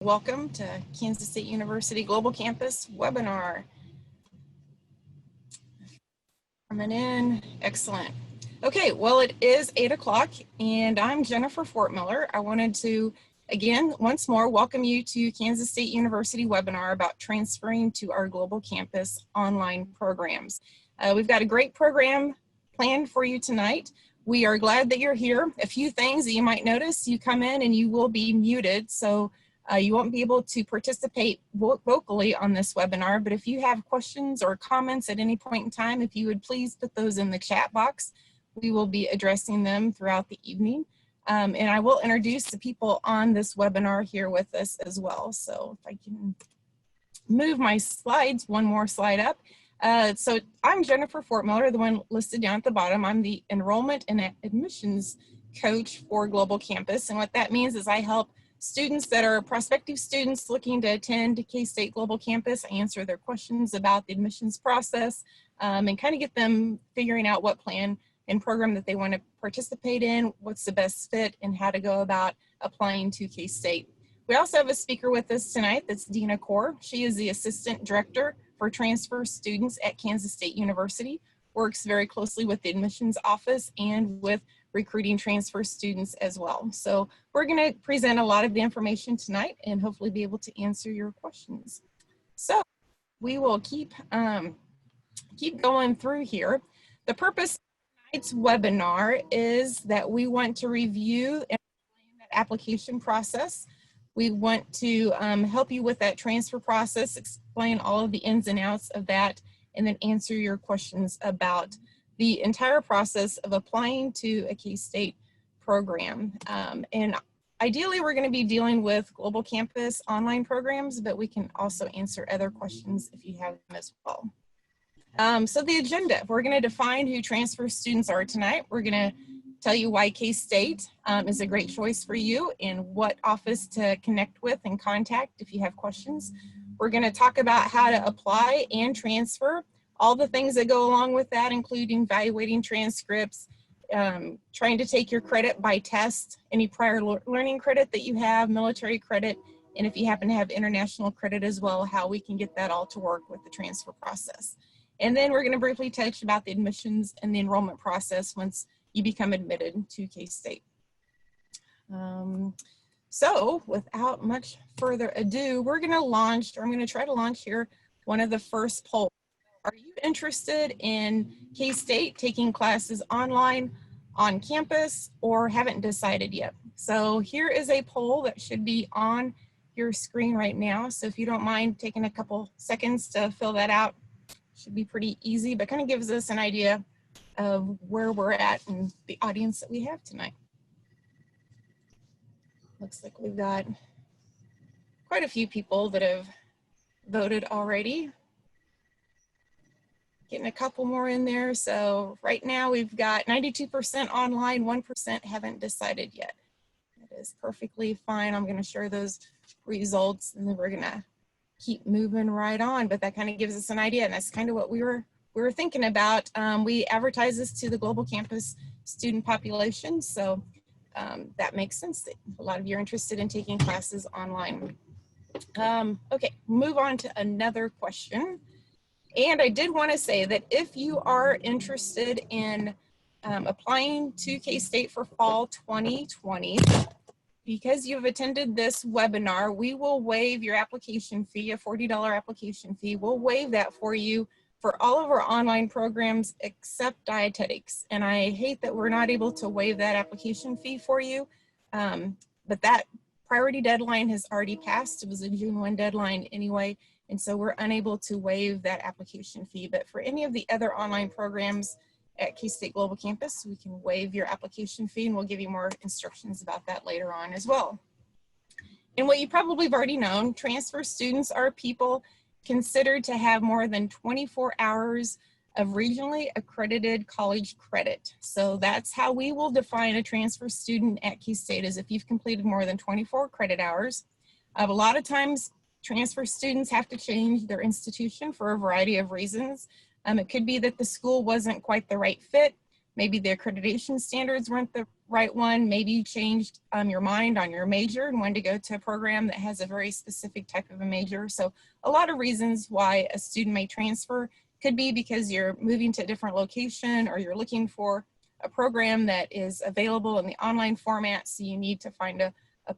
Welcome to Kansas State University Global Campus webinar. Coming in, excellent. Okay, well, it is 8 o'clock and I'm Jennifer Fortmiller. I wanted to, again, once more, welcome you to Kansas State University webinar about transferring to our Global Campus online programs. We've got a great program planned for you tonight. We are glad that you're here. A few things that you might notice: you come in and you will be muted, so you won't be able to participate vocally on this webinar, but if you have questions or comments at any point in time, if you would please put those in the chat box, we will be addressing them throughout the evening. And I will introduce the people on this webinar here with us as well. So if I can move my slides, one more slide up. So I'm Jennifer Fortmiller, the one listed down at the bottom. I'm the enrollment and admissions coach for Global Campus. And what that means is I help students that are prospective students looking to attend K-State Global Campus, answer their questions about the admissions process, and kind of get them figuring out what plan and program that they want to participate in, what's the best fit, and how to go about applying to K-State. We also have a speaker with us tonight, that's Dina Kaur. She is the Assistant Director for Transfer Students at Kansas State University, works very closely with the admissions office and with recruiting transfer students as well. So we're going to present a lot of the information tonight and hopefully be able to answer your questions. So we will keep going through here. The purpose of tonight's webinar is that we want to review and explain that application process. We want to help you with that transfer process, explain all of the ins and outs of that, and then answer your questions about the entire process of applying to a K-State program. And ideally, we're going to be dealing with Global Campus online programs, but we can also answer other questions if you have them as well. So the agenda, we're going to define who transfer students are tonight. We're going to tell you why K-State is a great choice for you and what office to connect with and contact if you have questions. We're going to talk about how to apply and transfer, all the things that go along with that, including evaluating transcripts, trying to take your credit by test, any prior learning credit that you have, military credit, and if you happen to have international credit as well, how we can get that all to work with the transfer process. And then we're going to briefly touch about the admissions and the enrollment process once you become admitted to K-State. So without much further ado, we're going to launch, or I'm going to try to launch here, one of the first polls. Are you interested in K-State taking classes online, on campus, or haven't decided yet? So here is a poll that should be on your screen right now. So if you don't mind taking a couple seconds to fill that out, should be pretty easy, but kind of gives us an idea of where we're at and the audience that we have tonight. Looks like we've got quite a few people that have voted already. Getting a couple more in there. So right now we've got 92% online, 1% haven't decided yet. That is perfectly fine. I'm going to share those results and then we're going to keep moving right on. But that kind of gives us an idea, and that's kind of what we were thinking about. We advertise this to the Global Campus student population, so that makes sense that a lot of you are interested in taking classes online. Okay, move on to another question. And I did want to say that if you are interested in applying to K-State for fall 2020, because you've attended this webinar, we will waive your application fee, a $40 application fee. We'll waive that for you for all of our online programs except dietetics. And I hate that we're not able to waive that application fee for you, but that priority deadline has already passed. It was a June 1 deadline anyway. And so we're unable to waive that application fee. But for any of the other online programs at K-State Global Campus, we can waive your application fee, and we'll give you more instructions about that later on as well. And what you probably have already known, transfer students are people considered to have more than 24 hours of regionally accredited college credit. So that's how we will define a transfer student at K-State, is if you've completed more than 24 credit hours. A lot of times, transfer students have to change their institution for a variety of reasons. It could be that the school wasn't quite the right fit. Maybe the accreditation standards weren't right one. Maybe you changed your mind on your major and wanted to go to a program that has a very specific type of a major. So a lot of reasons why a student may transfer could be because you're moving to a different location, or you're looking for a program that is available in the online format, so you need to find a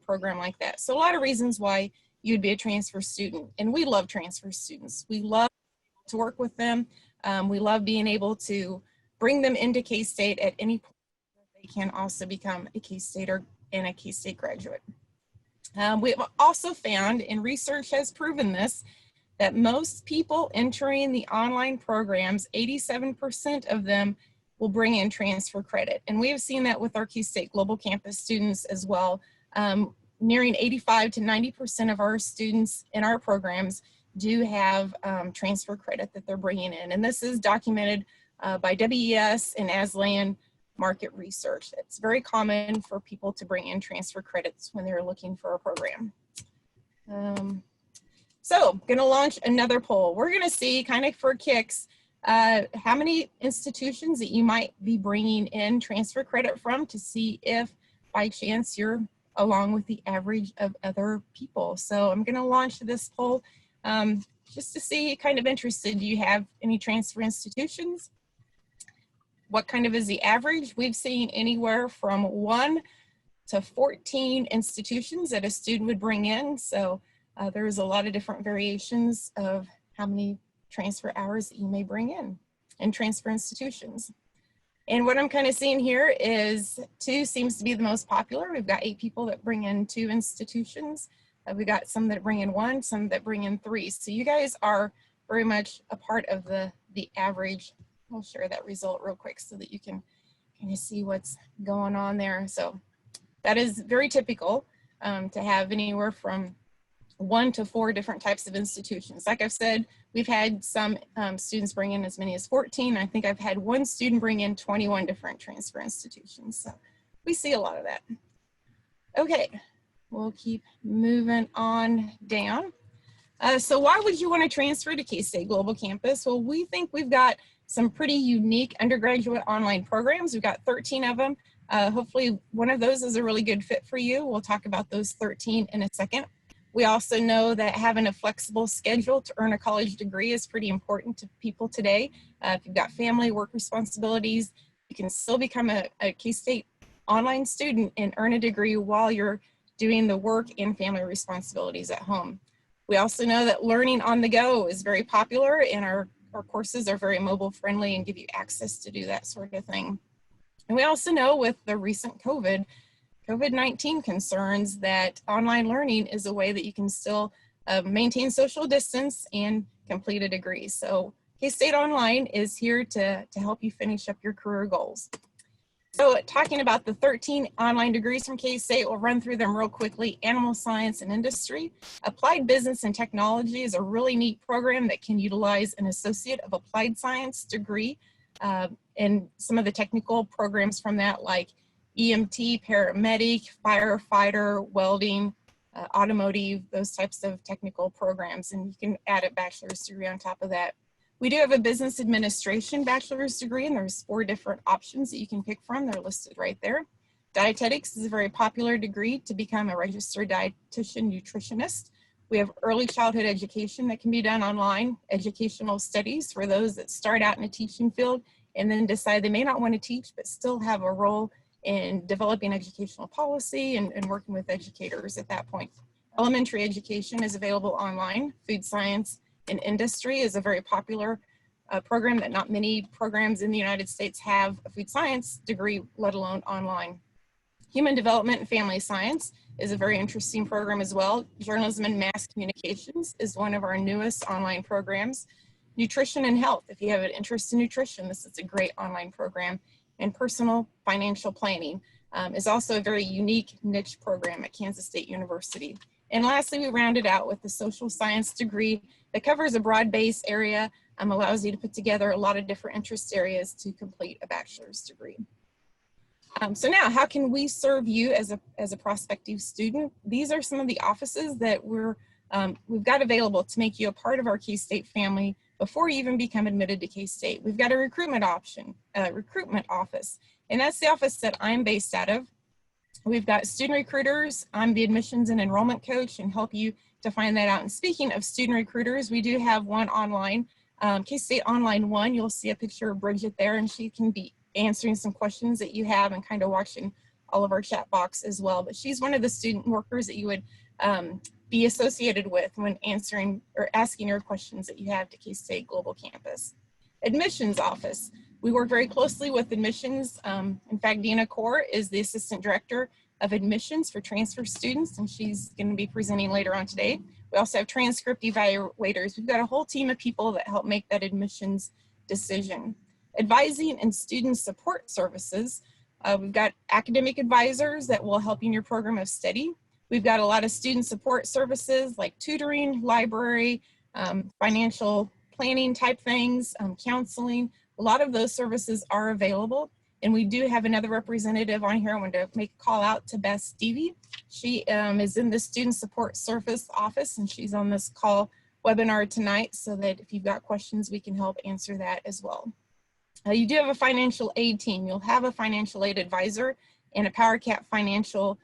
program like that. So a lot of reasons why you'd be a transfer student, and we love transfer students. We love to work with them. We love being able to bring them into K-State at any point. They can also become a K-Stater and a K-State graduate. We've also found, and research has proven this, that most people entering the online programs, 87% of them will bring in transfer credit. And we have seen that with our K-State Global Campus students as well. Nearing 85 to 90% of our students in our programs do have transfer credit that they're bringing in. And this is documented by WES and ASLAN market research. It's very common for people to bring in transfer credits when they're looking for a program. So I'm gonna launch another poll. We're gonna see, kind of for kicks, how many institutions that you might be bringing in transfer credit from, to see if by chance you're along with the average of other people. So I'm gonna launch this poll just to see, kind of interested, do you have any transfer institutions? What kind of is the average? We've seen anywhere from 1 to 14 institutions that a student would bring in. So there's a lot of different variations of how many transfer hours that you may bring in transfer institutions. And what I'm kind of seeing here is 2 seems to be the most popular. We've got 8 people that bring in 2 institutions. We've got some that bring in 1, some that bring in 3. So you guys are very much a part of the average. I'll share that result real quick so that you can kind of see what's going on there. So that is very typical to have anywhere from 1 to 4 different types of institutions. Like I've said, we've had some students bring in as many as 14. I think I've had 1 student bring in 21 different transfer institutions. So we see a lot of that. Okay, we'll keep moving on down. So why would you want to transfer to K-State Global Campus? Well, we think we've got some pretty unique undergraduate online programs. We've got 13 of them. Hopefully one of those is a really good fit for you. We'll talk about those 13 in a second. We also know that having a flexible schedule to earn a college degree is pretty important to people today. If you've got family, work responsibilities, you can still become a K-State online student and earn a degree while you're doing the work and family responsibilities at home. We also know that learning on the go is very popular, and our courses are very mobile friendly and give you access to do that sort of thing. And we also know with the recent COVID-19 concerns that online learning is a way that you can still maintain social distance and complete a degree. So KState Online is here to help you finish up your career goals. So talking about the 13 online degrees from K-State, we'll run through them real quickly. Animal science and industry. Applied business and technology is a really neat program that can utilize an associate of applied science degree, and some of the technical programs from that, like EMT, paramedic, firefighter, welding, automotive, those types of technical programs. And you can add a bachelor's degree on top of that. We do have a business administration bachelor's degree, and there's 4 different options that you can pick from. They're listed right there. Dietetics is a very popular degree to become a registered dietitian nutritionist. We have early childhood education that can be done online, educational studies for those that start out in a teaching field and then decide they may not want to teach but still have a role in developing educational policy and working with educators at that point. Elementary education is available online. Food science and industry is a very popular program that not many programs in the United States have a food science degree, let alone online. Human development and family science is a very interesting program as well. Journalism and mass communications is one of our newest online programs. Nutrition and health, if you have an interest in nutrition, this is a great online program. And personal financial planning is also a very unique niche program at Kansas State University. And lastly, we rounded out with the social science degree that covers a broad base area, allows you to put together a lot of different interest areas to complete a bachelor's degree. So now, how can we serve you as a prospective student? These are some of the offices that we've got available to make you a part of our K-State family, before you even become admitted to K-State. We've got a recruitment office, and that's the office that I'm based out of. We've got student recruiters. I'm the admissions and enrollment coach and help you to find that out. And speaking of student recruiters, we do have one online, KState Online 1. You'll see a picture of Bridget there, and she can be answering some questions that you have and kind of watching all of our chat box as well. But she's one of the student workers that you would be associated with when answering or asking your questions that you have to K-State Global Campus. Admissions office. We work very closely with admissions. In fact, Dina Kaur is the Assistant Director of Admissions for transfer students, and she's going to be presenting later on today. We also have transcript evaluators. We've got a whole team of people that help make that admissions decision. Advising and student support services. We've got academic advisors that will help you in your program of study. We've got a lot of student support services like tutoring, library, financial planning type things, counseling. A lot of those services are available, and we do have another representative on here. I want to make a call out to Beth Stevie. She is in the student support service office, and she's on this call webinar tonight, so that if you've got questions, we can help answer that as well. You do have a financial aid team. You'll have a financial aid advisor and a PowerCap financial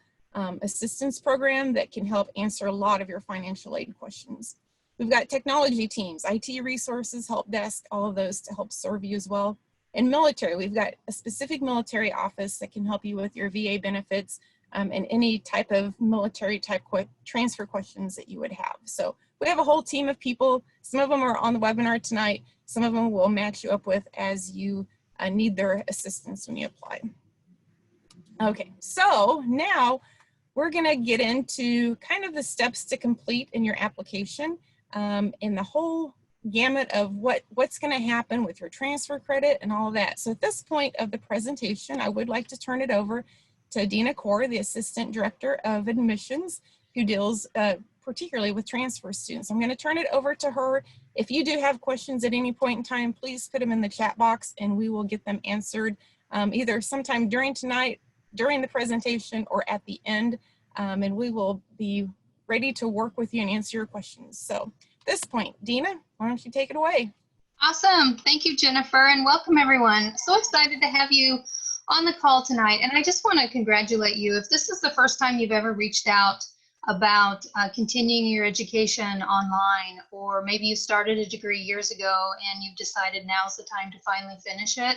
assistance program that can help answer a lot of your financial aid questions. We've got technology teams, IT resources, help desk, all of those to help serve you as well. And military, we've got a specific military office that can help you with your VA benefits and any type of military type transfer questions that you would have. So we have a whole team of people. Some of them are on the webinar tonight. Some of them will match you up with as you need their assistance when you apply. Okay, so now we're gonna get into kind of the steps to complete in your application. And the whole gamut of what's going to happen with your transfer credit and all of that. So at this point of the presentation, I would like to turn it over to Dina Kaur, the Assistant Director of Admissions, who deals particularly with transfer students. I'm going to turn it over to her. If you do have questions at any point in time, please put them in the chat box and we will get them answered either sometime during tonight, during the presentation, or at the end. And we will be ready to work with you and answer your questions. So at this point, Dina, why don't you take it away? Awesome. Thank you, Jennifer, and welcome everyone. So excited to have you on the call tonight. And I just want to congratulate you. If this is the first time you've ever reached out about continuing your education online, or maybe you started a degree years ago and you've decided now's the time to finally finish it,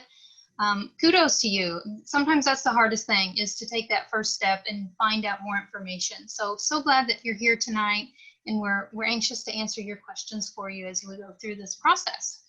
kudos to you. Sometimes that's the hardest thing, is to take that first step and find out more information. So glad that you're here tonight, and we're anxious to answer your questions for you as we go through this process.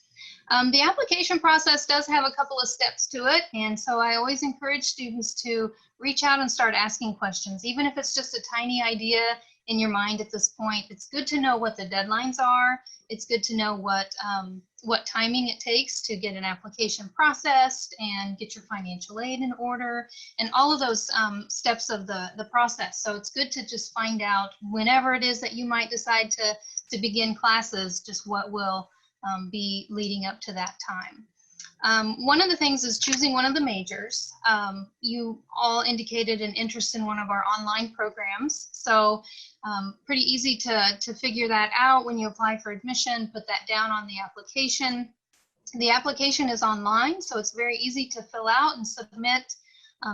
The application process does have a couple of steps to it, and so I always encourage students to reach out and start asking questions, even if it's just a tiny idea in your mind at this point. It's good to know what the deadlines are. It's good to know what timing it takes to get an application processed and get your financial aid in order, and all of those steps of the process. So it's good to just find out whenever it is that you might decide to begin classes, just what will be leading up to that time. One of the things is choosing one of the majors. You all indicated an interest in one of our online programs, so pretty easy to figure that out when you apply for admission. Put that down on the application. The application is online, so it's very easy to fill out and submit.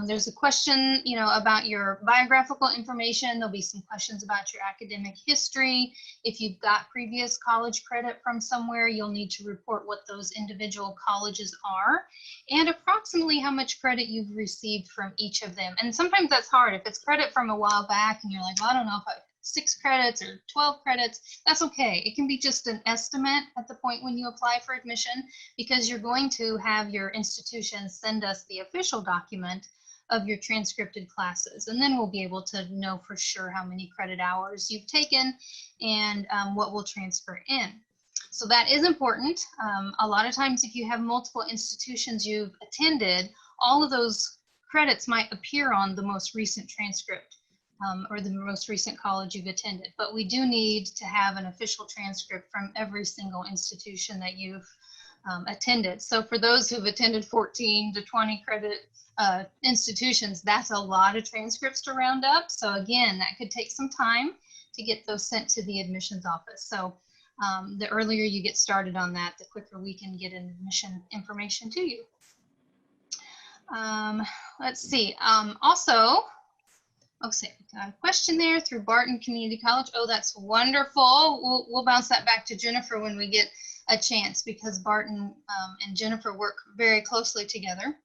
There's a question, about your biographical information. There'll be some questions about your academic history. If you've got previous college credit from somewhere, you'll need to report what those individual colleges are and approximately how much credit you've received from each of them. And sometimes that's hard. If it's credit from a while back and you're like, well, I don't know if I 6 credits or 12 credits, that's okay. It can be just an estimate at the point when you apply for admission, because you're going to have your institution send us the official document of your transcripted classes, and then we'll be able to know for sure how many credit hours you've taken and what will transfer in. So that is important. A lot of times if you have multiple institutions you've attended, all of those credits might appear on the most recent transcript or the most recent college you've attended, but we do need to have an official transcript from every single institution that you've attended. So for those who've attended 14 to 20 credit institutions, that's a lot of transcripts to round up. So again, that could take some time to get those sent to the admissions office. So the earlier you get started on that, the quicker we can get admission information to you. Let's see. Also, okay, got a question there through Barton Community College. Oh, that's wonderful. We'll bounce that back to Jennifer when we get a chance, because Barton and Jennifer work very closely together.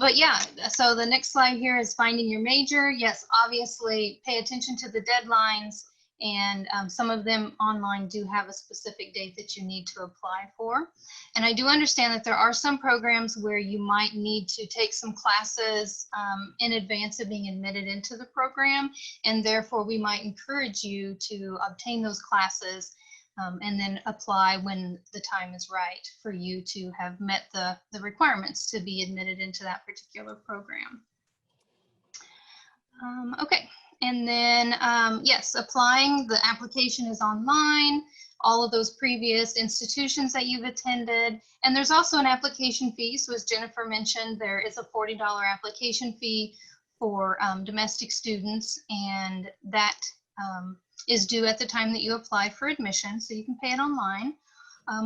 But yeah, so the next slide here is finding your major. Yes, obviously pay attention to the deadlines, and some of them online do have a specific date that you need to apply for. And I do understand that there are some programs where you might need to take some classes in advance of being admitted into the program, and therefore we might encourage you to obtain those classes and then apply when the time is right for you to have met the requirements to be admitted into that particular program. Okay, and then yes, applying, the application is online, all of those previous institutions that you've attended, and there's also an application fee. So as Jennifer mentioned, there is a $40 application fee for domestic students, and that is due at the time that you apply for admission, so you can pay it online,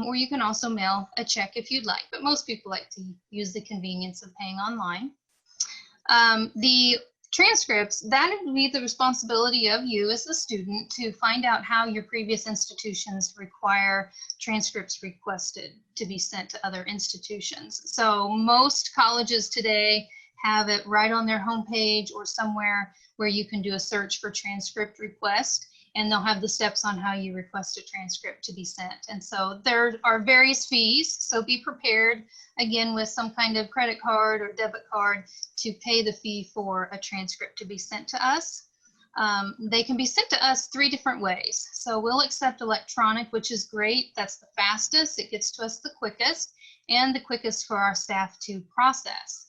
or you can also mail a check if you'd like, but most people like to use the convenience of paying online. The transcripts, that would be the responsibility of you as the student to find out how your previous institutions require transcripts requested to be sent to other institutions. So most colleges today have it right on their homepage or somewhere where you can do a search for transcript request, and they'll have the steps on how you request a transcript to be sent. And so there are various fees, so be prepared, again, with some kind of credit card or debit card to pay the fee for a transcript to be sent to us. They can be sent to us 3 different ways. So we'll accept electronic, which is great. That's the fastest. It gets to us the quickest, and the quickest for our staff to process.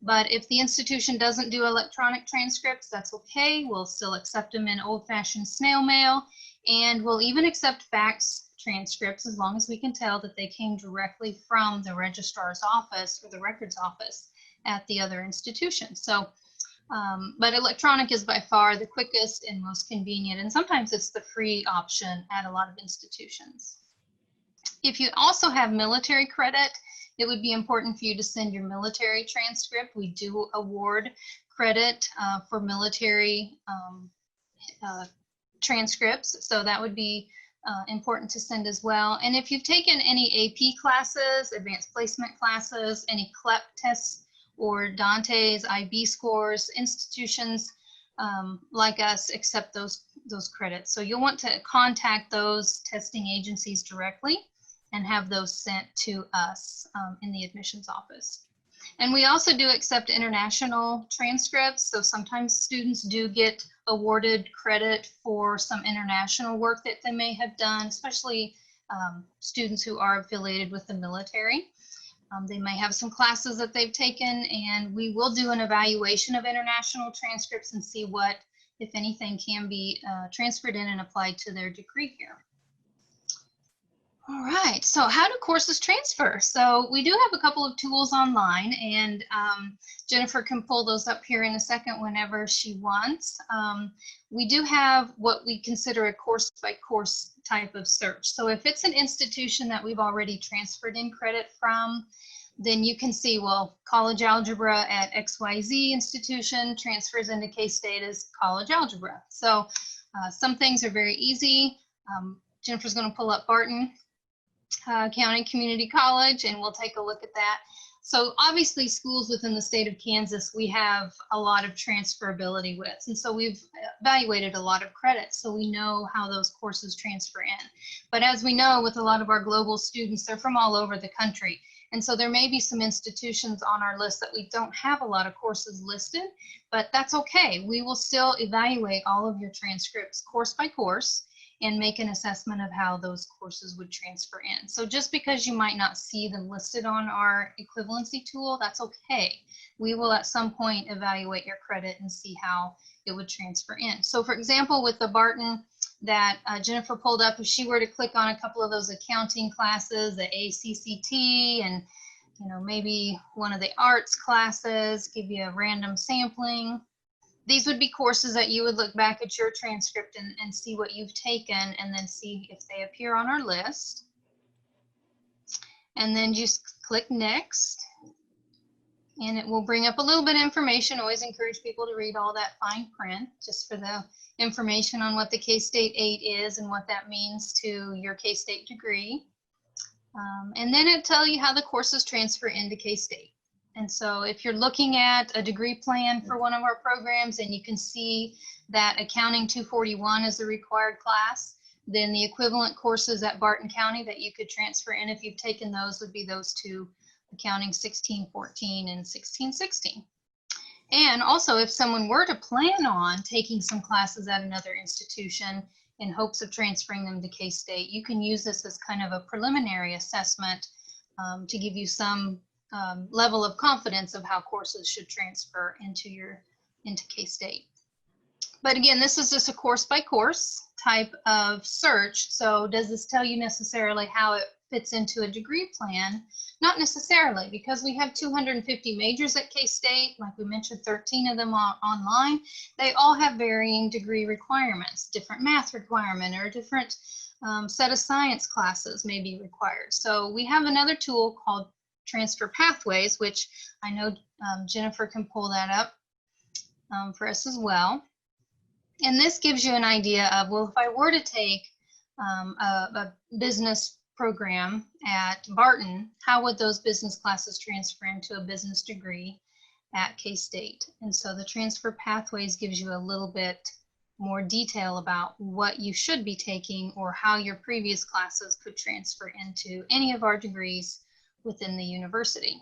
But if the institution doesn't do electronic transcripts, that's okay. We'll still accept them in old-fashioned snail mail, and we'll even accept fax transcripts as long as we can tell that they came directly from the registrar's office or the records office at the other institution. So, but electronic is by far the quickest and most convenient, and sometimes it's the free option at a lot of institutions. If you also have military credit, it would be important for you to send your military transcript. We do award credit for military transcripts, so that would be important to send as well. And if you've taken any AP classes, advanced placement classes, any CLEP tests or Dante's IB scores, institutions like us accept those credits. So you'll want to contact those testing agencies directly and have those sent to us in the admissions office. And we also do accept international transcripts. So sometimes students do get awarded credit for some international work that they may have done, especially students who are affiliated with the military. They may have some classes that they've taken, and we will do an evaluation of international transcripts and see what, if anything, can be transferred in and applied to their degree here. All right, so how do courses transfer? So we do have a couple of tools online, and Jennifer can pull those up here in a second whenever she wants. We do have what we consider a course by course type of search. So if it's an institution that we've already transferred in credit from, then you can see, well, college algebra at XYZ institution transfers into K-State as college algebra. So some things are very easy. Jennifer's going to pull up Barton County Community College, and we'll take a look at that. So obviously schools within the state of Kansas, we have a lot of transferability with, and so we've evaluated a lot of credits, so we know how those courses transfer in. But as we know, with a lot of our global students, they're from all over the country, and so there may be some institutions on our list that we don't have a lot of courses listed, but that's okay. We will still evaluate all of your transcripts course by course and make an assessment of how those courses would transfer in. So just because you might not see them listed on our equivalency tool, that's okay. We will at some point evaluate your credit and see how it would transfer in. So for example, with the Barton that Jennifer pulled up, if she were to click on a couple of those accounting classes, the ACCT, and maybe one of the arts classes, give you a random sampling. these would be courses that you would look back at your transcript and see what you've taken, and then see if they appear on our list. And then just click next. And it will bring up a little bit of information. Always encourage people to read all that fine print, just for the information on what the KState 8 is and what that means to your KState degree. And then it tells you how the courses transfer into KState. And so if you're looking at a degree plan for one of our programs and you can see that Accounting 241 is the required class, then the equivalent courses at Barton County that you could transfer in if you've taken those would be those two, Accounting 1614 and 1616. And also, if someone were to plan on taking some classes at another institution in hopes of transferring them to KState, you can use this as kind of a preliminary assessment to give you some level of confidence of how courses should transfer into KState. But again, this is just a course by course type of search. So does this tell you necessarily how it fits into a degree plan? Not necessarily, because we have 250 majors at KState, like we mentioned, 13 of them are online. They all have varying degree requirements. Different math requirement or a different set of science classes may be required. So we have another tool called Transfer Pathways, which I know Jennifer can pull that up for us as well. And this gives you an idea of, well, if I were to take a business program at Barton, how would those business classes transfer into a business degree at KState? And so the Transfer Pathways gives you a little bit more detail about what you should be taking or how your previous classes could transfer into any of our degrees within the university.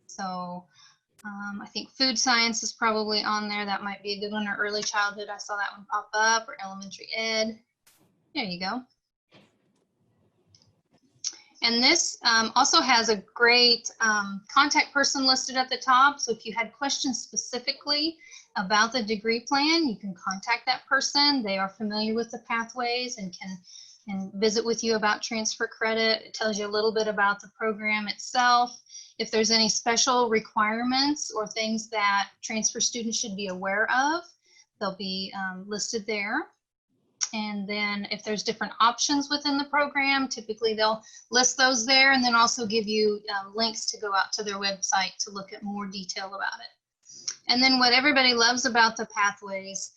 So I think food science is probably on there. That might be a good one. Or early childhood, I saw that one pop up, or elementary ed. There you go. And this also has a great contact person listed at the top. So if you had questions specifically about the degree plan, you can contact that person. They are familiar with the pathways and can visit with you about transfer credit. It tells you a little bit about the program itself. If there's any special requirements or things that transfer students should be aware of, they'll be listed there. And then if there's different options within the program, typically they'll list those there and then also give you links to go out to their website to look at more detail about it. And then what everybody loves about the pathways,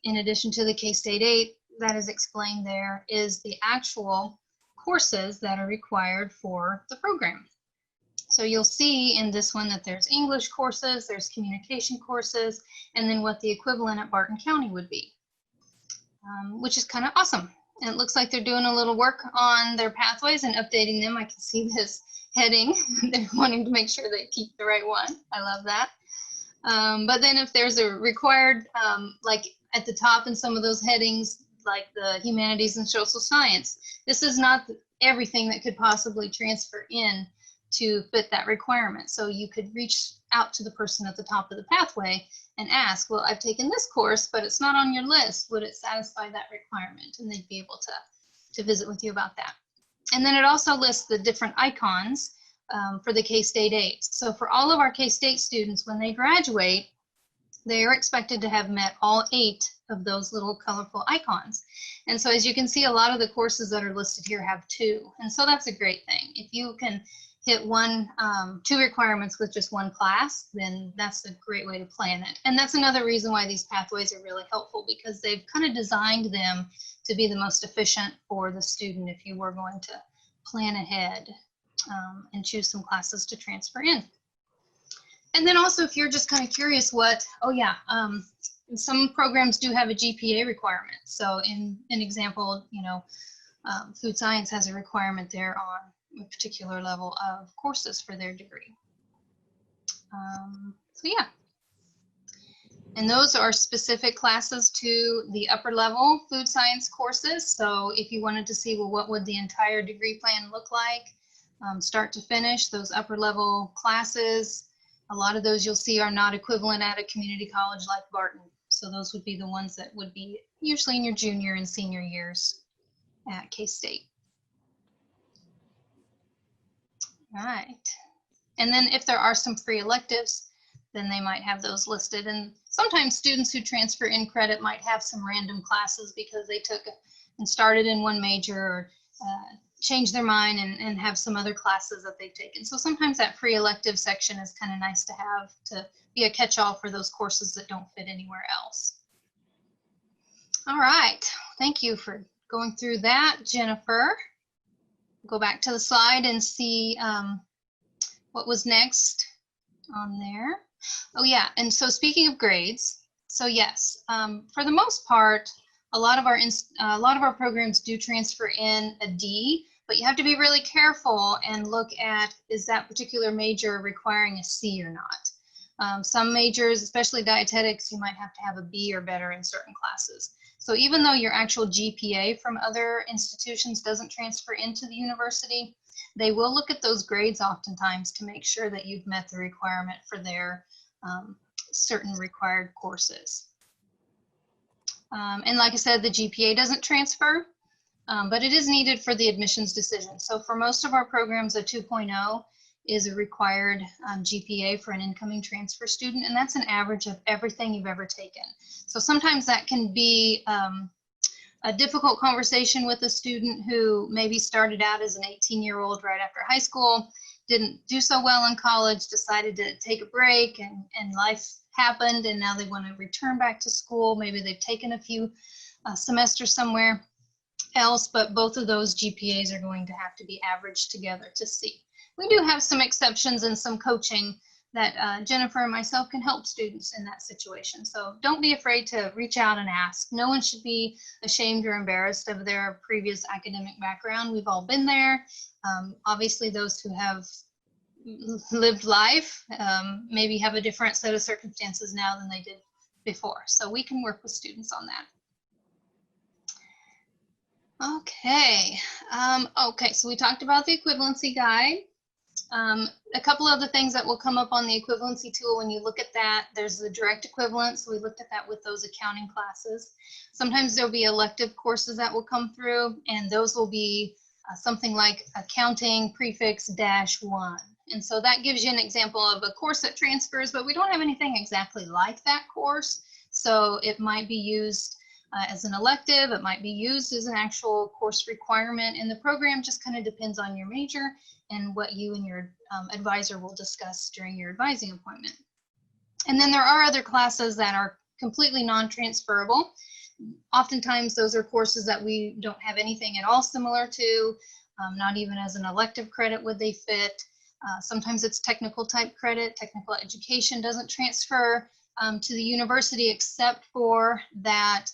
in addition to the KState 8 that is explained there, is the actual courses that are required for the program. So you'll see in this one that there's English courses, there's communication courses, and then what the equivalent at Barton County would be, which is kind of awesome. And it looks like they're doing a little work on their pathways and updating them. I can see this heading. They're wanting to make sure they keep the right one. I love that. But then if there's a required, like at the top in some of those headings, like the humanities and social science, this is not everything that could possibly transfer in to fit that requirement. So you could reach out to the person at the top of the pathway and ask, well, I've taken this course, but it's not on your list. Would it satisfy that requirement? And they'd be able to visit with you about that. And then it also lists the different icons for the KState 8. So for all of our KState students, when they graduate, they are expected to have met all 8 of those little colorful icons. And so as you can see, a lot of the courses that are listed here have 2. And so that's a great thing. If you can hit 2 requirements with just one class, then that's a great way to plan it. And that's another reason why these pathways are really helpful, because they've kind of designed them to be the most efficient for the student if you were going to plan ahead and choose some classes to transfer in. And then also, if you're just kind of curious some programs do have a GPA requirement. So in an example, food science has a requirement there on a particular level of courses for their degree. So yeah. And those are specific classes to the upper level food science courses. So if you wanted to see, well, what would the entire degree plan look like, start to finish, those upper level classes, a lot of those you'll see are not equivalent at a community college like Barton. So those would be the ones that would be usually in your junior and senior years at KState. Right. And then if there are some free electives, then they might have those listed. And sometimes students who transfer in credit might have some random classes because they took and started in one major, or change their mind and have some other classes that they've taken. So sometimes that free elective section is kind of nice to have to be a catch-all for those courses that don't fit anywhere else. All right, thank you for going through that, Jennifer. Go back to the slide and see what was next on there. Oh yeah, and so speaking of grades, so yes, for the most part, a lot of our programs do transfer in a D, but you have to be really careful and look at, is that particular major requiring a C or not? Some majors, especially dietetics, you might have to have a B or better in certain classes. So even though your actual GPA from other institutions doesn't transfer into the university, they will look at those grades oftentimes to make sure that you've met the requirement for their certain required courses. And like I said, the GPA doesn't transfer, but it is needed for the admissions decision. So for most of our programs, a 2.0 is a required GPA for an incoming transfer student, and that's an average of everything you've ever taken. So sometimes that can be a difficult conversation with a student who maybe started out as an 18-year-old right after high school, didn't do so well in college, decided to take a break, and life happened, and now they want to return back to school. Maybe they've taken a few semesters somewhere else, but both of those GPAs are going to have to be averaged together to see. We do have some exceptions and some coaching that Jennifer and myself can help students in that situation. So don't be afraid to reach out and ask. No one should be ashamed or embarrassed of their previous academic background. We've all been there. Obviously, those who have lived life maybe have a different set of circumstances now than they did before. So we can work with students on that. Okay. Okay, so we talked about the equivalency guide. A couple other things that will come up on the equivalency tool when you look at that, there's the direct equivalence. So we looked at that with those accounting classes. Sometimes there'll be elective courses that will come through, and those will be something like accounting prefix -1. And so that gives you an example of a course that transfers, but we don't have anything exactly like that course. So it might be used as an elective, it might be used as an actual course requirement in the program, just kind of depends on your major and what you and your advisor will discuss during your advising appointment. And then there are other classes that are completely non-transferable. Oftentimes those are courses that we don't have anything at all similar to, not even as an elective credit would they fit. Sometimes it's technical type credit. Technical education doesn't transfer to the university except for that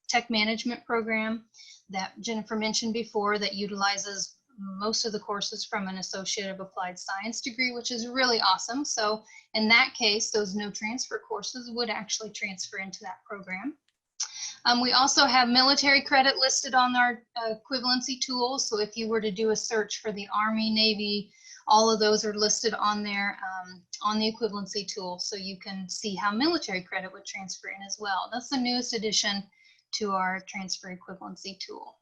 tech management program that Jennifer mentioned before that utilizes most of the courses from an Associate of Applied Science degree, which is really awesome. So in that case, those no transfer courses would actually transfer into that program. We also have military credit listed on our equivalency tool. So if you were to do a search for the Army, Navy, all of those are listed on there on the equivalency tool. So you can see how military credit would transfer in as well. That's the newest addition to our transfer equivalency tool.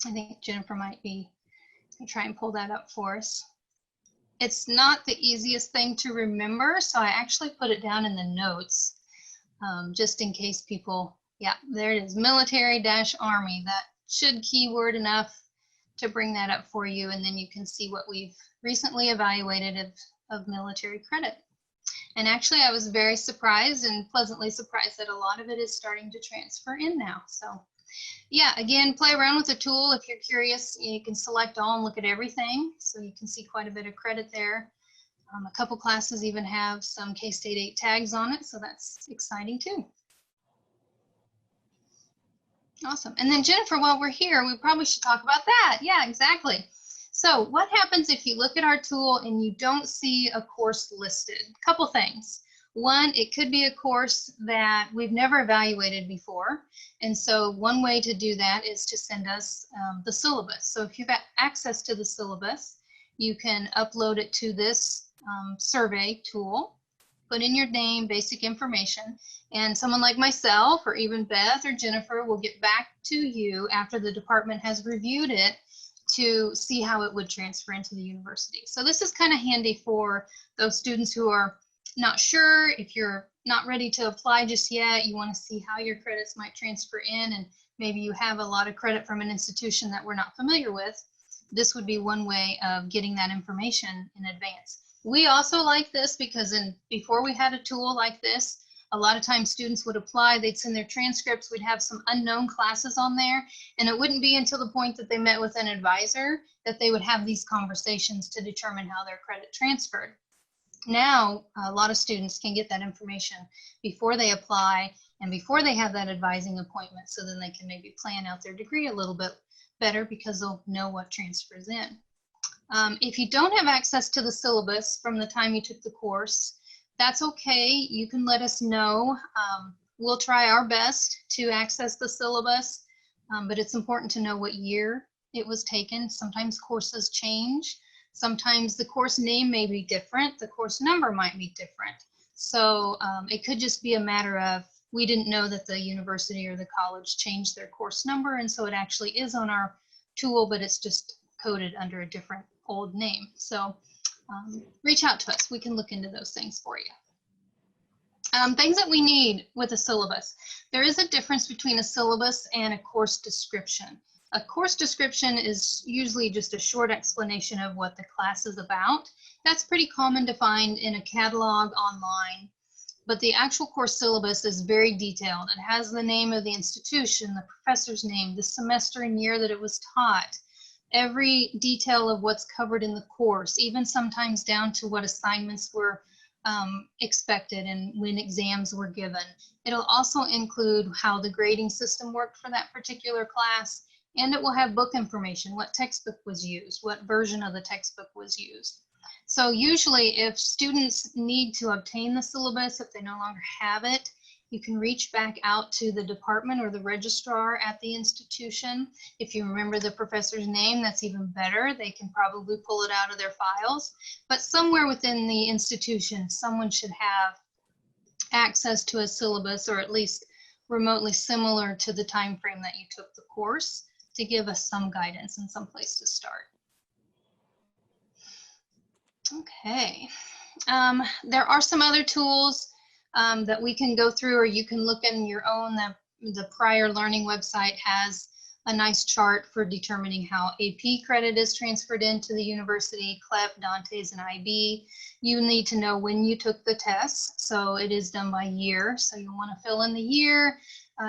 I think Jennifer might be try and pull that up for us. It's not the easiest thing to remember, so I actually put it down in the notes just in case people, yeah, there it is, military-army. That should keyword enough to bring that up for you, and then you can see what we've recently evaluated of military credit. And actually, I was very surprised and pleasantly surprised that a lot of it is starting to transfer in now. So yeah, again, play around with the tool. If you're curious, you can select all and look at everything. So you can see quite a bit of credit there. A couple classes even have some KState 8 tags on it, so that's exciting too. Awesome. And then Jennifer, while we're here, we probably should talk about that. Yeah, exactly. So what happens if you look at our tool and you don't see a course listed? A couple things. One, it could be a course that we've never evaluated before. And so one way to do that is to send us the syllabus. So if you've got access to the syllabus, you can upload it to this survey tool, put in your name, basic information, and someone like myself or even Beth or Jennifer will get back to you after the department has reviewed it to see how it would transfer into the university. So this is kind of handy for those students who are not sure, if you're not ready to apply just yet, you want to see how your credits might transfer in, and maybe you have a lot of credit from an institution that we're not familiar with, this would be one way of getting that information in advance. We also like this because before we had a tool like this, a lot of times students would apply, they'd send their transcripts, we'd have some unknown classes on there, and it wouldn't be until the point that they met with an advisor that they would have these conversations to determine how their credit transferred. Now, a lot of students can get that information before they apply and before they have that advising appointment, so then they can maybe plan out their degree a little bit better because they'll know what transfers in. If you don't have access to the syllabus from the time you took the course, that's okay. You can let us know. We'll try our best to access the syllabus, but it's important to know what year it was taken. Sometimes courses change. Sometimes the course name may be different. The course number might be different. So it could just be a matter of we didn't know that the university or the college changed their course number, and so it actually is on our tool, but it's just coded under a different old name. So reach out to us. We can look into those things for you. Things that we need with a syllabus. There is a difference between a syllabus and a course description. A course description is usually just a short explanation of what the class is about. That's pretty common to find in a catalog online. But the actual course syllabus is very detailed. It has the name of the institution, the professor's name, the semester and year that it was taught, every detail of what's covered in the course, even sometimes down to what assignments were expected and when exams were given. It'll also include how the grading system worked for that particular class, and it will have book information, what textbook was used, what version of the textbook was used. So usually if students need to obtain the syllabus, if they no longer have it, you can reach back out to the department or the registrar at the institution. If you remember the professor's name, that's even better. They can probably pull it out of their files. But somewhere within the institution, someone should have access to a syllabus, or at least remotely similar to the time frame that you took the course, to give us some guidance and some place to start. Okay, there are some other tools that we can go through, or you can look in your own. The Prior Learning website has a nice chart for determining how AP credit is transferred into the university, CLEP, Dante's, and IB. You need to know when you took the tests, so it is done by year. So you'll want to fill in the year.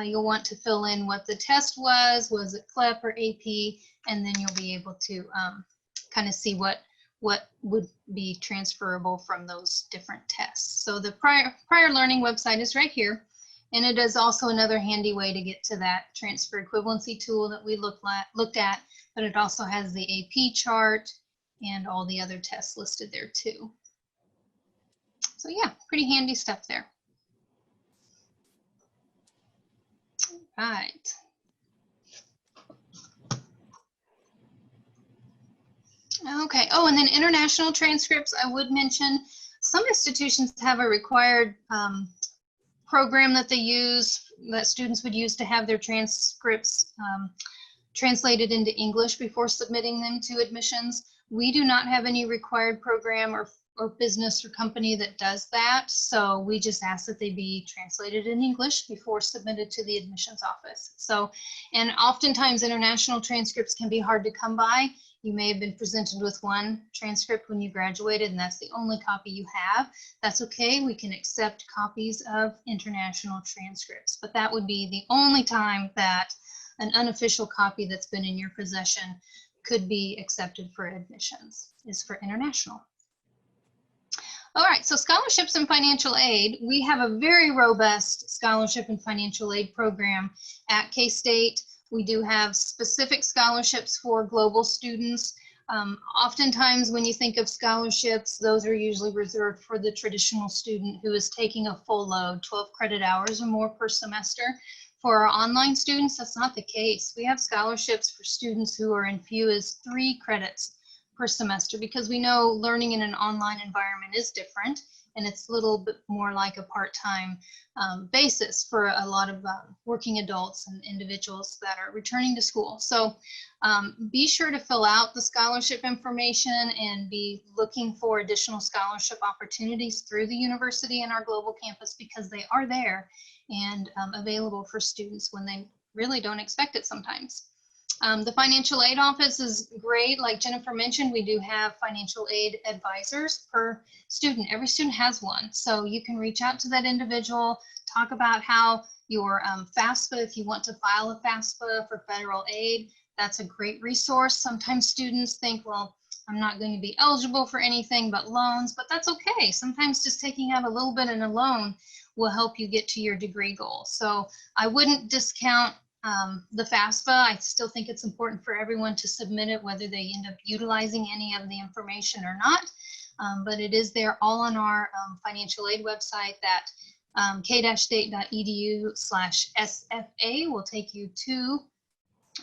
You'll want to fill in what the test was it CLEP or AP, and then you'll be able to kind of see what would be transferable from those different tests. So the Prior Learning website is right here, and it is also another handy way to get to that transfer equivalency tool that we looked at, but it also has the AP chart and all the other tests listed there too. So yeah, pretty handy stuff there. All right. Okay, oh, and then international transcripts, I would mention, some institutions have a required program that they use, that students would use to have their transcripts translated into English before submitting them to admissions. We do not have any required program or business or company that does that, so we just ask that they be translated in English before submitted to the admissions office. So, and oftentimes international transcripts can be hard to come by. You may have been presented with one transcript when you graduated, and that's the only copy you have. That's okay. We can accept copies of international transcripts, but that would be the only time that an unofficial copy that's been in your possession could be accepted for admissions, is for international. All right, so scholarships and financial aid. We have a very robust scholarship and financial aid program at K-State. We do have specific scholarships for global students. Oftentimes when you think of scholarships, those are usually reserved for the traditional student who is taking a full load, 12 credit hours or more per semester. For our online students, that's not the case. We have scholarships for students who are in few as 3 credits per semester, because we know learning in an online environment is different. and it's a little bit more like a part-time basis for a lot of working adults and individuals that are returning to school. So be sure to fill out the scholarship information and be looking for additional scholarship opportunities through the university and our global campus, because they are there and available for students when they really don't expect it sometimes. The financial aid office is great. Like Jennifer mentioned, we do have financial aid advisors per student. Every student has one. So you can reach out to that individual, talk about how your FAFSA, if you want to file a FAFSA for federal aid, that's a great resource. Sometimes students think, well, I'm not going to be eligible for anything but loans, but that's okay. Sometimes just taking out a little bit in a loan will help you get to your degree goal. So I wouldn't discount the FAFSA. I still think it's important for everyone to submit it, whether they end up utilizing any of the information or not. But it is there all on our financial aid website, that k-state.edu/SFA will take you to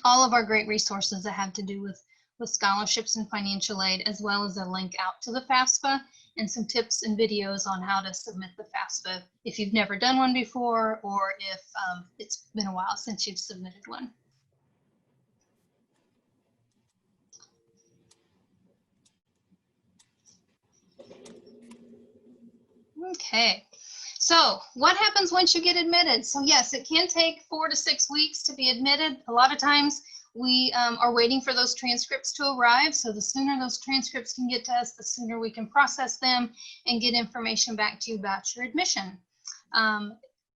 all of our great resources that have to do with scholarships and financial aid, as well as a link out to the FAFSA and some tips and videos on how to submit the FAFSA if you've never done one before, or if it's been a while since you've submitted one. Okay, so what happens once you get admitted? So yes, it can take 4 to 6 weeks to be admitted. A lot of times we are waiting for those transcripts to arrive. So the sooner those transcripts can get to us, the sooner we can process them and get information back to you about your admission.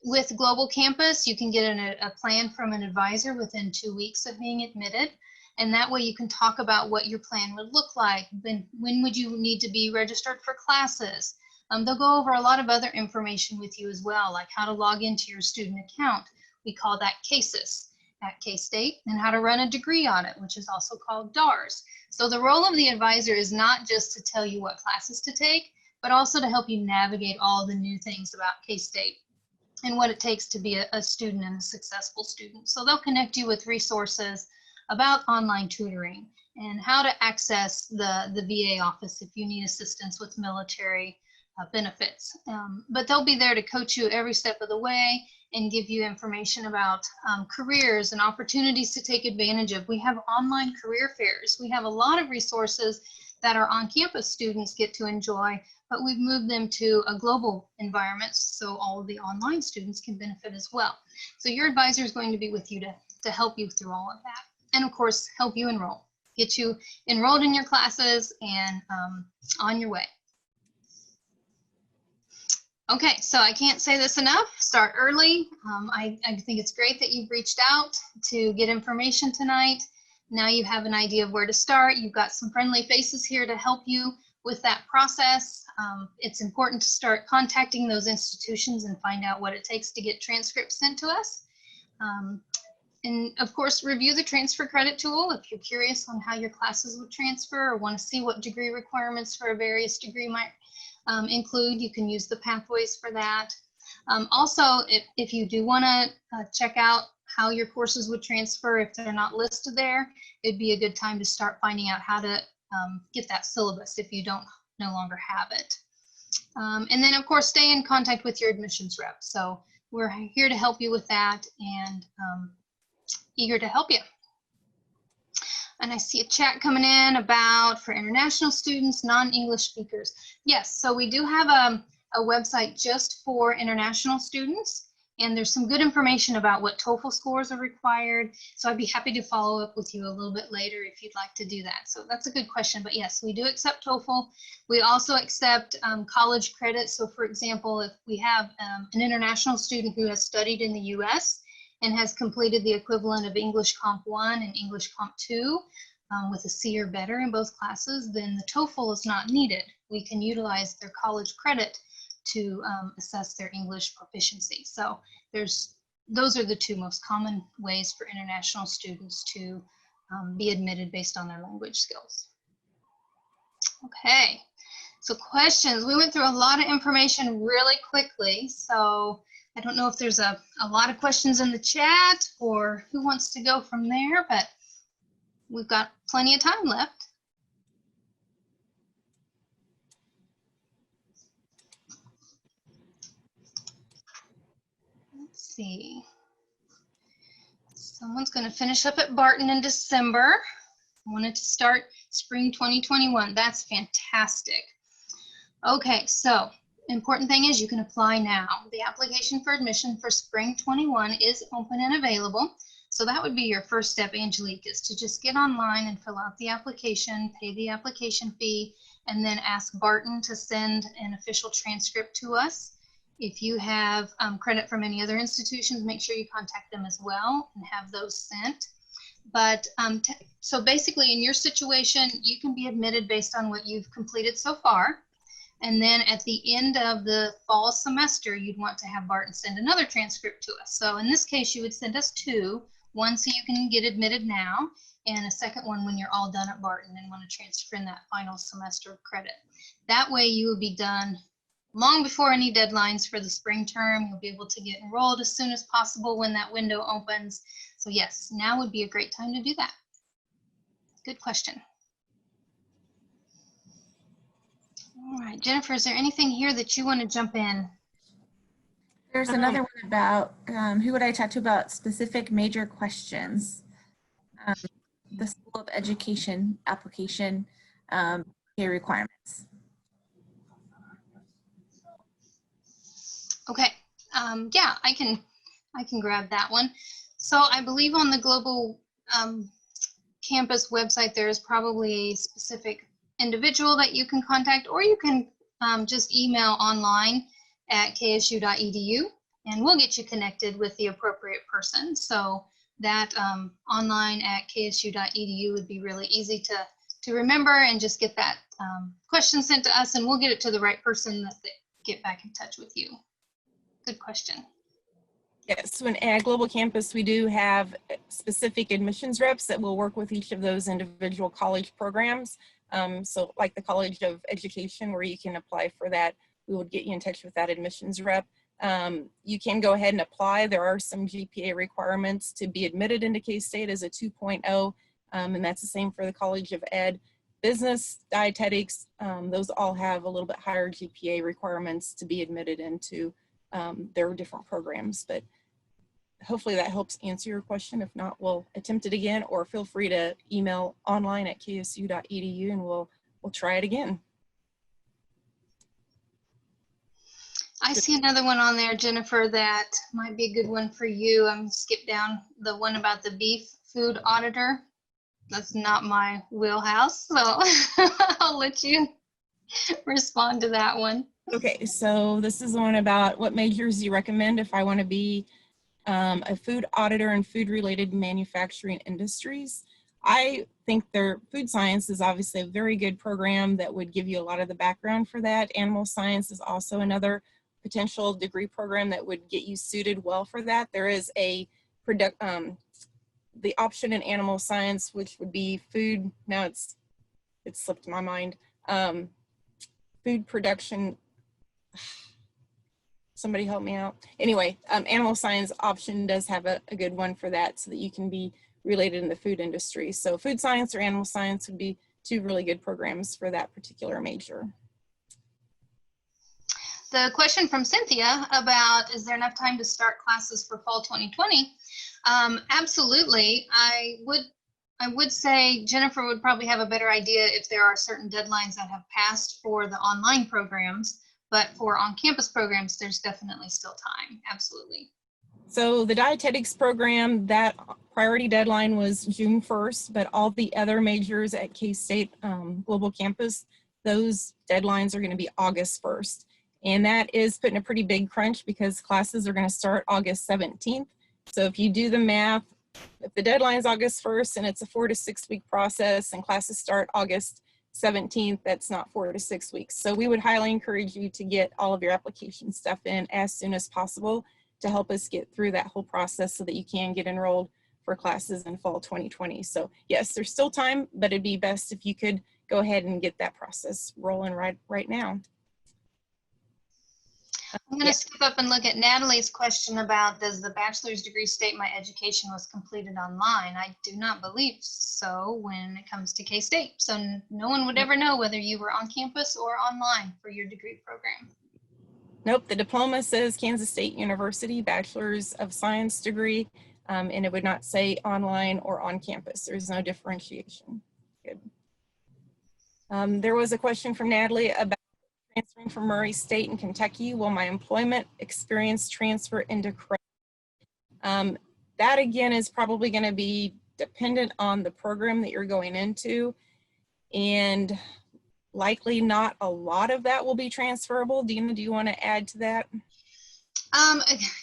With Global Campus, you can get a plan from an advisor within 2 weeks of being admitted. And that way you can talk about what your plan would look like. When would you need to be registered for classes? They'll go over a lot of other information with you as well, like how to log into your student account. We call that cases at K-State, and how to run a degree audit, which is also called DARS. So the role of the advisor is not just to tell you what classes to take, but also to help you navigate all the new things about K-State and what it takes to be a student and a successful student. So they'll connect you with resources about online tutoring and how to access the VA office if you need assistance with military benefits. But they'll be there to coach you every step of the way and give you information about careers and opportunities to take advantage of. We have online career fairs. We have a lot of resources that our on-campus students get to enjoy, but we've moved them to a global environment so all of the online students can benefit as well. So your advisor is going to be with you to help you through all of that. And of course, help you enroll, get you enrolled in your classes and on your way. Okay, so I can't say this enough. Start early. I think it's great that you've reached out to get information tonight. Now you have an idea of where to start. You've got some friendly faces here to help you with that process. It's important to start contacting those institutions and find out what it takes to get transcripts sent to us. And of course, review the transfer credit tool if you're curious on how your classes would transfer or want to see what degree requirements for a various degree might include. You can use the pathways for that. Also, if you do want to check out how your courses would transfer if they're not listed there, it'd be a good time to start finding out how to get that syllabus if you don't no longer have it. And then of course, stay in contact with your admissions rep. So we're here to help you with that and eager to help you. And I see a chat coming in about for international students, non-English speakers. Yes, so we do have a website just for international students, and there's some good information about what TOEFL scores are required. So I'd be happy to follow up with you a little bit later if you'd like to do that. So that's a good question, but yes, we do accept TOEFL. We also accept college credit. So for example, if we have an international student who has studied in the US and has completed the equivalent of English Comp 1 and English Comp 2 with a C or better in both classes, then the TOEFL is not needed. We can utilize their college credit to assess their English proficiency. So those are the two most common ways for international students to be admitted based on their language skills. Okay, so questions. We went through a lot of information really quickly, so I don't know if there's a lot of questions in the chat or who wants to go from there, but we've got plenty of time left. see. Someone's going to finish up at Barton in December. Wanted to start spring 2021. That's fantastic. Okay, so important thing is you can apply now. The application for admission for spring 21 is open and available. So that would be your first step, Angelique, is to just get online and fill out the application, pay the application fee, and then ask Barton to send an official transcript to us. If you have credit from any other institutions, make sure you contact them as well and have those sent. But so basically in your situation, you can be admitted based on what you've completed so far. And then at the end of the fall semester, you'd want to have Barton send another transcript to us. So in this case, you would send us two, one so you can get admitted now, and a second one when you're all done at Barton and want to transfer in that final semester of credit. That way you will be done long before any deadlines for the spring term. You'll be able to get enrolled as soon as possible when that window opens. So yes, now would be a great time to do that. Good question. All right, Jennifer, is there anything here that you want to jump in? There's another one about who would I talk to about specific major questions. The School of Education application requirements. Okay, yeah, I can grab that one. So I believe on the Global Campus website, there is probably a specific individual that you can contact, or you can just email online at ksu.edu and we'll get you connected with the appropriate person. So that online at ksu.edu would be really easy to remember, and just get that question sent to us and we'll get it to the right person that they get back in touch with you. Good question. Yes, so at Global Campus, we do have specific admissions reps that will work with each of those individual college programs. So like the College of Education, where you can apply for that, we would get you in touch with that admissions rep. You can go ahead and apply. There are some GPA requirements to be admitted into K-State as a 2.0, and that's the same for the College of Ed. Business, dietetics, those all have a little bit higher GPA requirements to be admitted into their different programs. But hopefully that helps answer your question. If not, we'll attempt it again, or feel free to email online at ksu.edu and we'll try it again. I see another one on there, Jennifer, that might be a good one for you. I'm gonna skip down the one about the beef food auditor. That's not my wheelhouse, so I'll let you respond to that one. Okay, so this is the one about what majors you recommend if I want to be a food auditor in food-related manufacturing industries. I think their food science is obviously a very good program that would give you a lot of the background for that. Animal science is also another potential degree program that would get you suited well for that. There is a the option in animal science, which would be food. Now it's slipped my mind. Food production. Somebody help me out. Anyway, animal science option does have a good one for that, so that you can be related in the food industry. So food science or animal science would be two really good programs for that particular major. The question from Cynthia about, is there enough time to start classes for fall 2020? Absolutely. I would say Jennifer would probably have a better idea if there are certain deadlines that have passed for the online programs, but for on-campus programs, there's definitely still time. Absolutely. So the dietetics program, that priority deadline was June 1st, but all the other majors at K-State Global Campus, those deadlines are going to be August 1st. And that is putting a pretty big crunch because classes are going to start August 17th. So if you do the math, if the deadline is August 1st and it's a 4 to 6 week process and classes start August 17th, that's not 4 to 6 weeks. So we would highly encourage you to get all of your application stuff in as soon as possible to help us get through that whole process so that you can get enrolled for classes in fall 2020. So yes, there's still time, but it'd be best if you could go ahead and get that process rolling right now. I'm going to skip up and look at Natalie's question about, does the bachelor's degree state my education was completed online? I do not believe so when it comes to K-State. So no one would ever know whether you were on campus or online for your degree program. Nope, the diploma says Kansas State University, Bachelors of Science degree, and it would not say online or on campus. There's no differentiation. Good. There was a question from Natalie about transferring from Murray State in Kentucky. Will my employment experience transfer into credit? That again is probably going to be dependent on the program that you're going into, and likely not a lot of that will be transferable. Dina, do you want to add to that?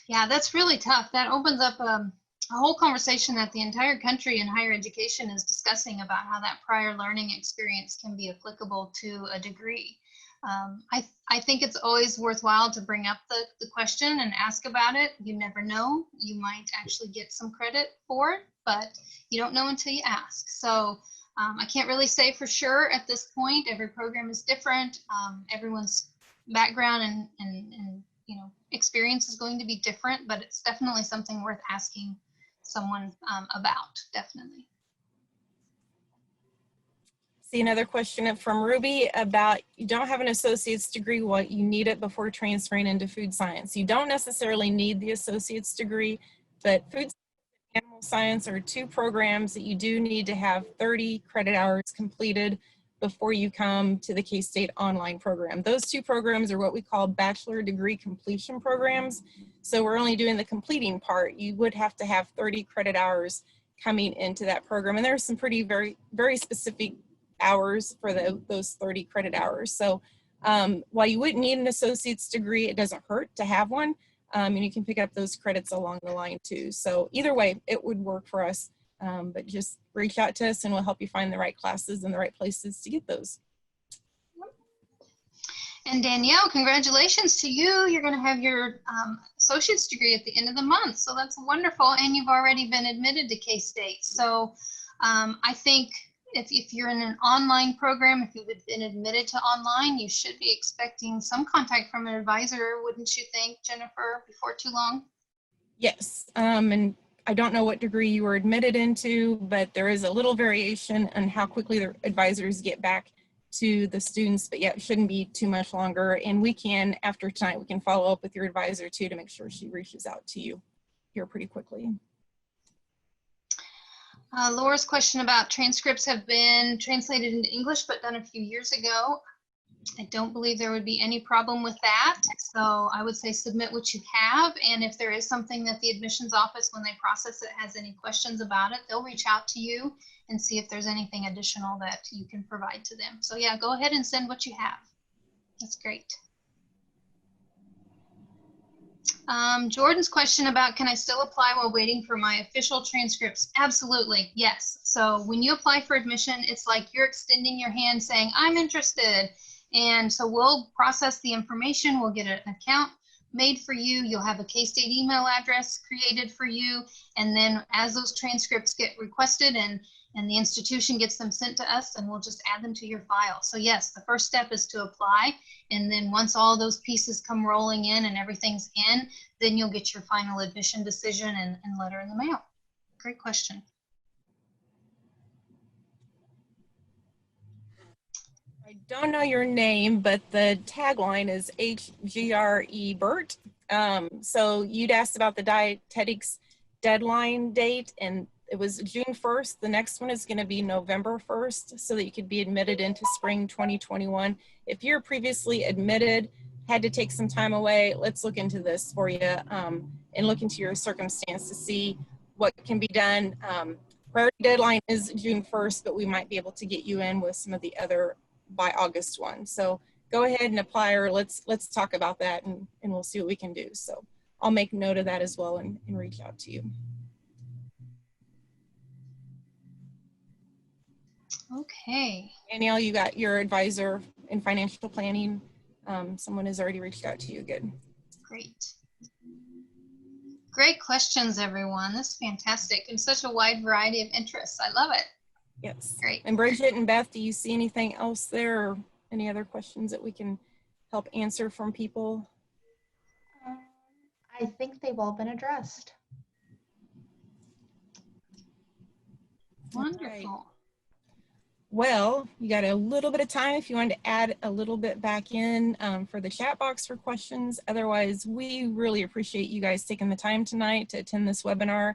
Yeah, that's really tough. That opens up a whole conversation that the entire country in higher education is discussing about how that prior learning experience can be applicable to a degree. I think it's always worthwhile to bring up the question and ask about it. You never know. You might actually get some credit for it, but you don't know until you ask. So I can't really say for sure at this point. Every program is different. Everyone's background and experience is going to be different, but it's definitely something worth asking someone about, definitely. See another question from Ruby about you don't have an associate's degree, what you need it before transferring into food science. You don't necessarily need the associate's degree, but food science and animal science are two programs that you do need to have 30 credit hours completed before you come to the KState Online program. Those two programs are what we call Bachelor Degree completion programs. So we're only doing the completing part. You would have to have 30 credit hours coming into that program. And there's some very specific hours for those 30 credit hours. So while you wouldn't need an associate's degree, it doesn't hurt to have one. And you can pick up those credits along the line too. So either way, it would work for us. But just reach out to us and we'll help you find the right classes and the right places to get those. And Danielle, congratulations to you. You're going to have your associate's degree at the end of the month. So that's wonderful. And you've already been admitted to K-State. So I think if you're in an online program, if you've been admitted to online, you should be expecting some contact from an advisor, wouldn't you think, Jennifer, before too long? Yes. And I don't know what degree you were admitted into, but there is a little variation on how quickly the advisors get back to the students, but yeah, it shouldn't be too much longer. And we can, after tonight, we can follow up with your advisor too to make sure she reaches out to you here pretty quickly. Laura's question about transcripts have been translated into English, but done a few years ago. I don't believe there would be any problem with that. So I would say submit what you have. And if there is something that the admissions office, when they process it, has any questions about it, they'll reach out to you and see if there's anything additional that you can provide to them. So yeah, go ahead and send what you have. That's great. Jordan's question about, can I still apply while waiting for my official transcripts? Absolutely, yes. So when you apply for admission, it's like you're extending your hand saying, I'm interested. And so we'll process the information. We'll get an account made for you. You'll have a K-State email address created for you. And then as those transcripts get requested and the institution gets them sent to us, and we'll just add them to your file. So yes, the first step is to apply. And then once all those pieces come rolling in and everything's in, then you'll get your final admission decision and letter in the mail. Great question. I don't know your name, but the tagline is HGRE Bert. So you'd asked about the dietetics deadline date, and it was June 1st. The next one is going to be November 1st, so that you could be admitted into spring 2021. If you're previously admitted, had to take some time away, let's look into this for you and look into your circumstance to see what can be done. Priority deadline is June 1st, but we might be able to get you in with some of the other by August 1. So go ahead and apply, or let's talk about that and we'll see what we can do. So I'll make note of that as well and reach out to you. Okay. Danielle, you got your advisor in financial planning. Someone has already reached out to you. Good. Great. Great questions, everyone. This is fantastic and such a wide variety of interests. I love it. Yes. Great. And Bridget and Beth, do you see anything else there or any other questions that we can help answer from people? I think they've all been addressed. Wonderful. well, you got a little bit of time if you wanted to add a little bit back in for the chat box for questions. Otherwise, we really appreciate you guys taking the time tonight to attend this webinar.